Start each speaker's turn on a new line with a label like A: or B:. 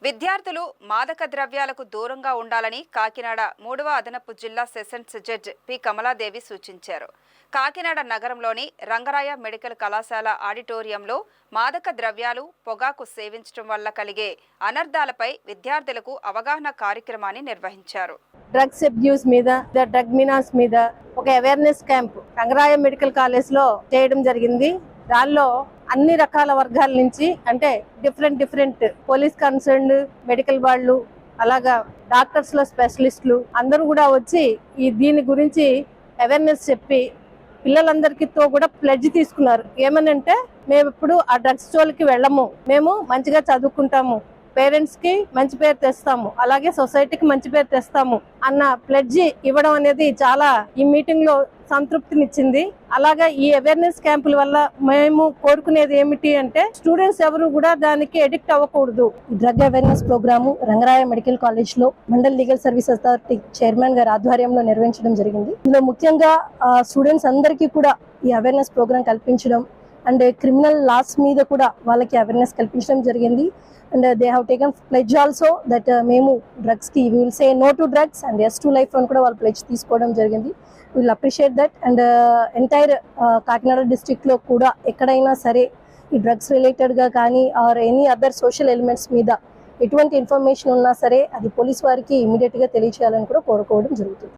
A: విద్యార్థులు మాదక ద్రవ్యాలకు దూరంగా ఉండాలని కాకినాడ 3వ అదనపు జిల్లా సెషన్స్ జడ్జి పి కమలాదేవి సూచించారు. కాకినాడ నగరంలోని రంగరాయ మెడికల్ కళాశాల ఆడిటోరియంలో మాదక ద్రవ్యాలు, పొగాకు సేవించడం వల్ల కలిగే అనర్థాలపై విద్యార్థులకు అవగాహన కార్యక్రమాన్ని నిర్వహించారు.
B: డ్రగ్స్ అబ్యూస్ మీద, డ్రగ్ మినాస్ మీద ఒక awareness camp Rangaraya medical college లో చేయడం జరిగింది. దానిలో అన్ని రకాల వర్గాల నుంచి, అంటే డిఫరెంట్ పోలీస్ కన్సర్న్, మెడికల్ వాళ్ళు, అలాగా డాక్టర్స్ లో స్పెషలిస్టులు అందరూ కూడా వచ్చి దీని గురించి అవేర్నెస్ చెప్పి పిల్లలందరికీతో కూడా ప్లెడ్జ్ తీసుకున్నారు. ఏమనంటే, మేము ఇప్పుడు ఆ డ్రగ్స్ జోలికి వెళ్ళము, మేము మంచిగా చదువుకుంటాము, పేరెంట్స్ కి మంచి పేరు తెస్తాము, అలాగే సొసైటీకి మంచి పేరు తెస్తాము అన్న ప్లెడ్జ్ ఇవ్వడం అనేది చాలా ఈ మీటింగ్ లో సంతృప్తినిచ్చింది. అలాగా ఈ అవేర్నెస్ క్యాంపుల వల్ల మేము కోరుకునేది ఏమిటి అంటే, స్టూడెంట్స్ ఎవరు కూడా దానికి అడిక్ట్ అవ్వకూడదు.
C: Drug awareness programme Rangaraya medical college లో mandal legal service authority chairman గారి ఆధ్వర్యంలో నిర్వహించడం జరిగింది. ఇందులో ముఖ్యంగా స్టూడెంట్స్ అందరికీ కూడా ఈ అవేర్నెస్ ప్రోగ్రామ్ కల్పించడం అండ్ క్రిమినల్ లాస్ మీద కూడా వాళ్ళకి అవేర్నెస్ కల్పించడం జరిగింది. And they have taken pledge also that మేము డ్రగ్స్ కి will say no to drugs and yes to life అని కూడా వాళ్ళు ప్లెడ్జ్ తీసుకోవడం జరిగింది. Will appreciate that. And entire Kakinada district లో కూడా ఎక్కడైనా సరే ఈ డ్రగ్స్ రిలేటెడ్ గా కానీ or any other social elements మీద ఎటువంటి ఇన్ఫర్మేషన్ ఉన్నా సరే అది పోలీస్ వారికి ఇమీడియట్ గా తెలియచేయాలని కూడా కోరుకోవడం జరుగుతుంది.